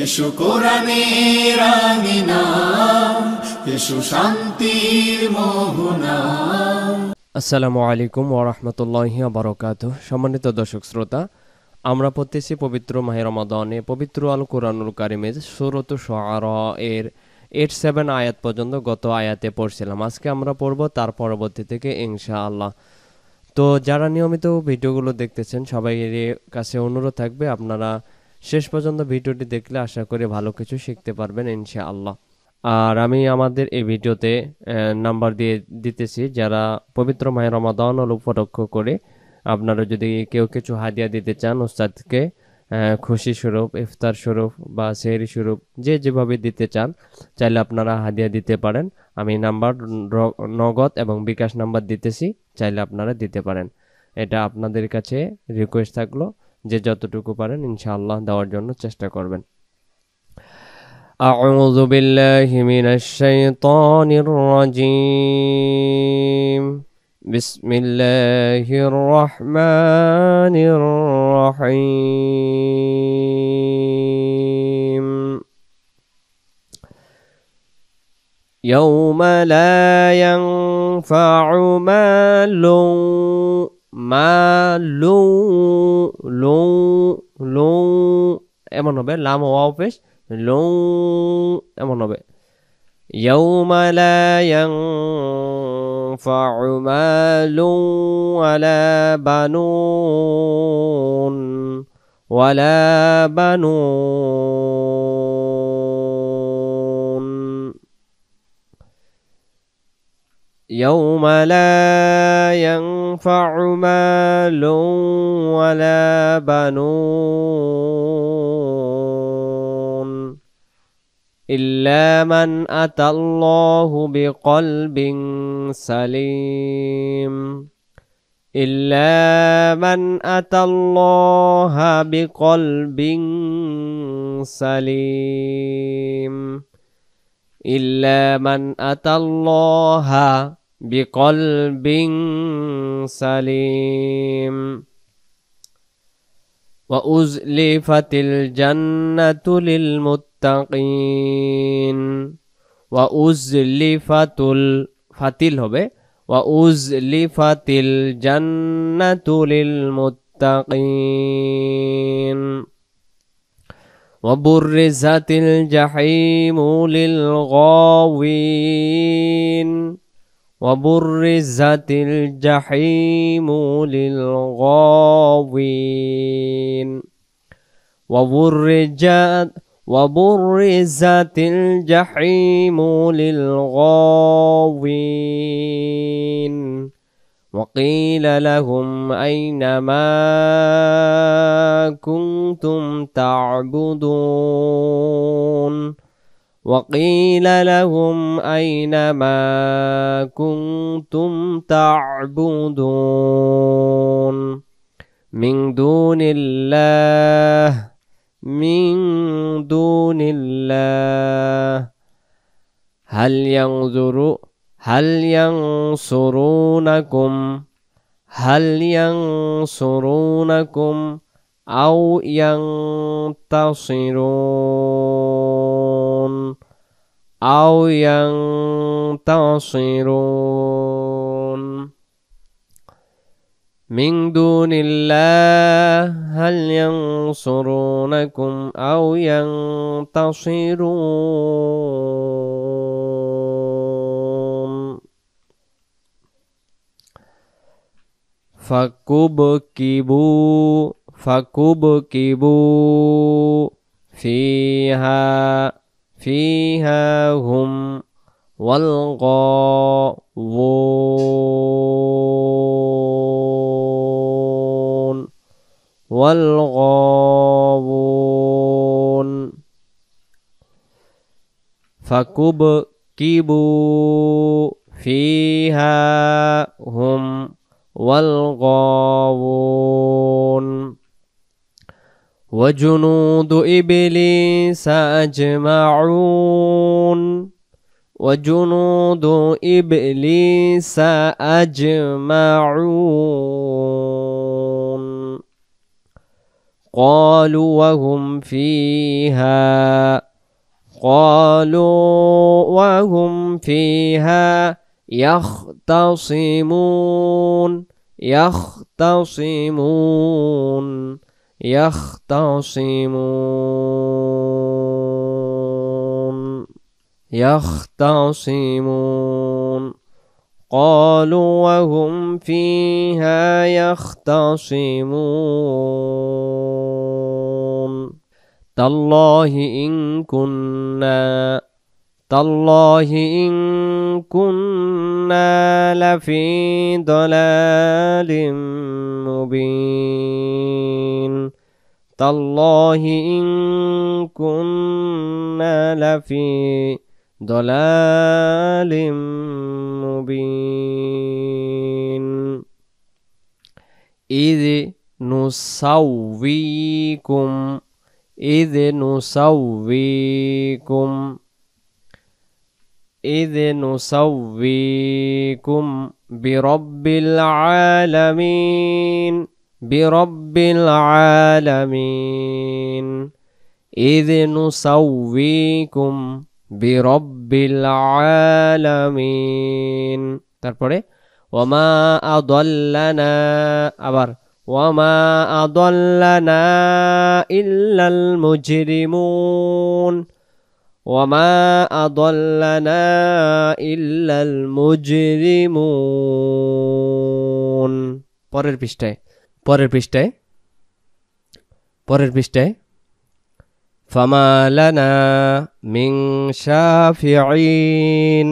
এসো কোরআনের আঙিনা, এসো শান্তির মোহনা। আসসালামু আলাইকুম ওয়া রাহমাতুল্লাহি ওয়া বারাকাতুহু। সম্মানিত দর্শক শ্রোতা, আমরা পড়তেছি পবিত্র মাহে রমাদানে পবিত্র আল কোরআনুল কারিমের সূরাতুশ শুআরা এর 87 আয়াত পর্যন্ত গত আয়াতে পড়ছিলাম। আজকে আমরা পড়ব তার পরবর্তী থেকে ইনশাআল্লাহ। তো যারা নিয়মিত ভিডিওগুলো দেখতেছেন সবাইয়ের কাছে অনুরোধ থাকবে আপনারা শেষ পর্যন্ত ভিডিওটি দেখলে আশা করি ভালো কিছু শিখতে পারবেন ইনশাআল্লাহ। আর আমি আমাদের এই ভিডিওতে নাম্বার দিয়ে দিতেছি, যারা পবিত্র মাহে রমাদান উপলক্ষ করে আপনারা যদি কেউ কিছু হাদিয়া দিতে চান উস্তাদকে, খুশি স্বরূপ, ইফতার স্বরূপ বা সেহরি স্বরূপ, যে যেভাবে দিতে চান চাইলে আপনারা হাদিয়া দিতে পারেন। আমি নাম্বার নগদ এবং বিকাশ নাম্বার দিতেছি, চাইলে আপনারা দিতে পারেন। এটা আপনাদের কাছে রিকোয়েস্ট থাকলো যে যতটুকু পারেন ইনশাআল্লাহ দেওয়ার জন্য চেষ্টা করবেন। أعوذ بالله من الشيطان الرجيم. بسم الله الرحمن الرحيم. يوم لا ينفع مال এমন হবে লাম ওয়াও পেশ লৌ এমন হবে। يوم لا ينفع مال ولا بنون يوم لا ينفع مال ولا بنون إلا من أتى الله بقلب سليم. إلا من أتى الله بقلب سليم. إلا من أتى الله بقلب سليم. وأزلفت الجنة للمتقين. وأزلفت الفتيل হবে وأزلفت الجنة للمتقين. وبرزت الجحيم للغاوين. وبرزت الجحيم للغاوين. وبرزت الجحيم للغاوين. وقيل لهم أين ما كنتم تعبدون. وقيل لهم أين ما كنتم تعبدون من دون الله هل ينصرونكم أو ينتصرون من دون الله هل ينصرونكم أو ينتصرون. فكبكبوا فيها هم والغاوون. فكبكبوا فيها هم والغاوون. وجنود إبليس أجمعون. وجنود إبليس أجمعون قالوا وهم فيها يختصمون قالوا وهم فيها يختصمون تالله إن كنا لفي ضلال مبين تالله إن كنا لفي ضلال مبين إذ نسويكم برب العالمين إذ نسويكم برب العالمين তারপরে وما أضلنا إلا المجرمون পরের পৃষ্ঠায় فما لنا من شافعين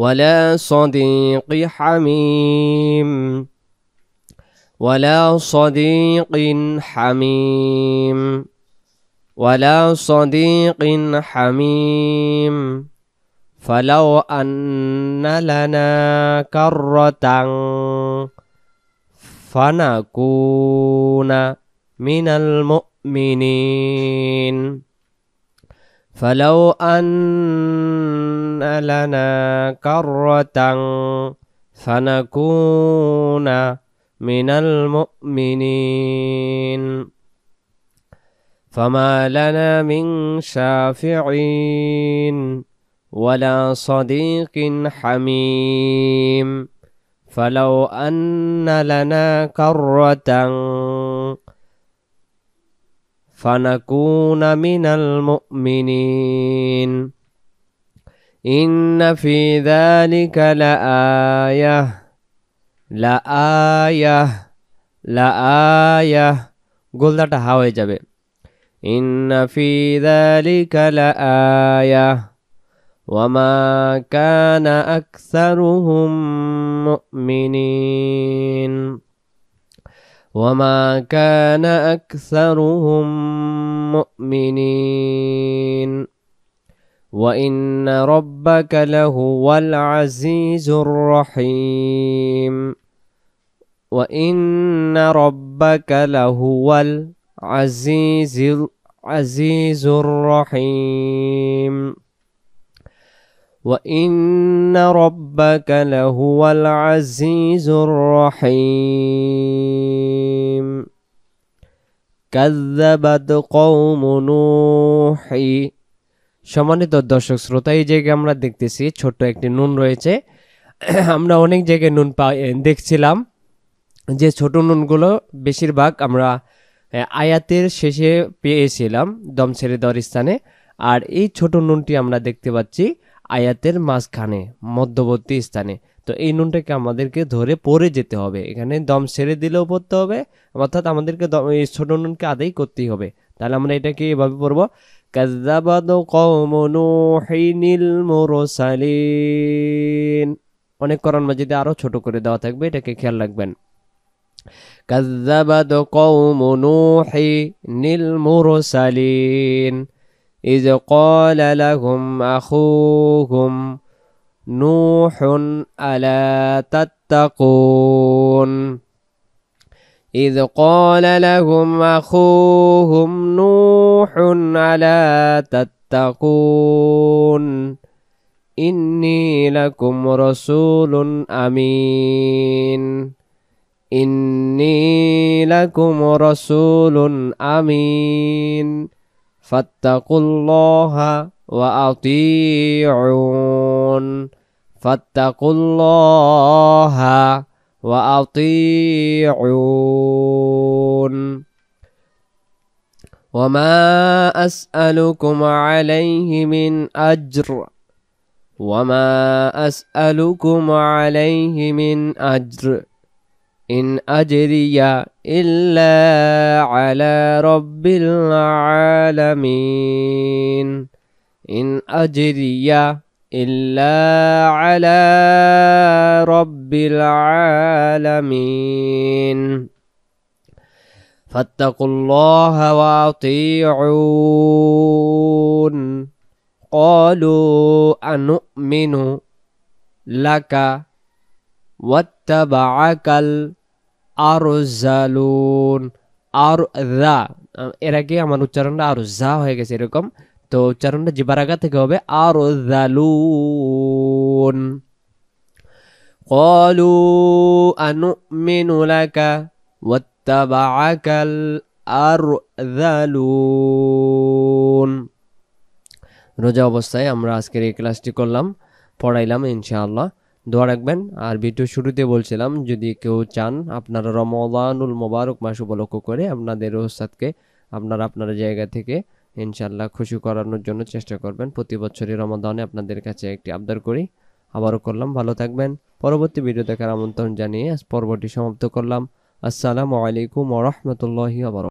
ولا صديق حميم فلو أن لنا كرة فنكون من المؤمنين فما لنا من شافعين ولا صديق حميم فلو أن لنا كرة فنكون من المؤمنين إن في ذلك لآية গোলদাটা হা হয়ে যাবে إن في ذلك لآية وما كان أكثرهم مؤمنين وإن ربك لهو العزيز الرحيم وإن ربك لهو العزيز الرحيم وإن ربك لهو العزيز الرحيم كذبت قوم نوح সম্মানিত দর্শক শ্রোতা, এই জায়গায় আমরা দেখতেছি ছোট্ট একটি নুন রয়েছে। আমরা অনেক জায়গায় নুন দেখছিলাম যে ছোট নুনগুলো বেশিরভাগ আমরা আয়াতের শেষে পেয়েছিলাম দম ছেড়ে দেওয়ার স্থানে, আর এই ছোট নুনটি আমরা দেখতে পাচ্ছি আয়াতের মাঝখানে মধ্যবর্তী স্থানে। তো এই নুনটাকে আমাদেরকে ধরে পড়ে যেতে হবে, এখানে দম ছেড়ে দিলেও পড়তে হবে, অর্থাৎ আমাদেরকে এই ছোট নুনকে আদায় করতেই হবে। তাহলে আমরা এটাকে এভাবে পড়বো, কাযযাবাত কওমু নূহিনিল মুরসালিন। অনেক কোরআন মাজিদে আরো ছোট করে দেওয়া থাকবে, এটাকে খেয়াল রাখবেন। কাযযাবাত কওমু নূহিনিল মুরসালিন إذ قال لهم أخوهم نوح ألا تتقون إذ قال لهم أخوهم نوح ألا تتقون ইন্নী লাকুম রাসূলুন আমিন ইন্নী লাকুম রাসূলুন আমিন ফাত্তাকুল্লাহা ওয়া আতিউন ফাত্তাকুল্লাহা ওয়া আতিউন وما أسألكم عليه من أجر وما أسألكم عليه من أجر إن أجري إلا على رب العالمين إن أجري إلا على رب العالمين فاتقوا الله وأطيعون قالوا أنؤمن لك واتبعك الأرذلون আরযা এর আগে আমার উচ্চারণটা আরযা হয়ে গেছে এরকম, তো উচ্চারণটা জিহ্বার আগা থেকে হবে আরযালুন قالوا أنؤمن لك واتبعك الأرذلون। রোজা অবস্থায় আমরা আজকের এই ক্লাসটি করলাম, পড়াইলাম ইনশাআল্লাহ। দোয়া রাখবেন। আর ভিডিও শুরুতে বলছিলাম যদি কেউ চান আপনারা রমাদানুল মোবারক মাস উপলক্ষ করে আপনাদের উস্তাদকে আপনারা জায়গা থেকে ইনশাআল্লাহ খুশি করানোর জন্য চেষ্টা করবেন। প্রতি বছরই রমাদানে আপনাদের কাছে একটি আবদার করি, আবারও করলাম। ভালো থাকবেন। পরবর্তী ভিডিও দেখার আমন্ত্রণ জানিয়ে আজ পর্বটি সমাপ্ত করলাম। আসসালামু আলাইকুম ওয়া রাহমাতুল্লাহি ওয়া বারাকাতুহু।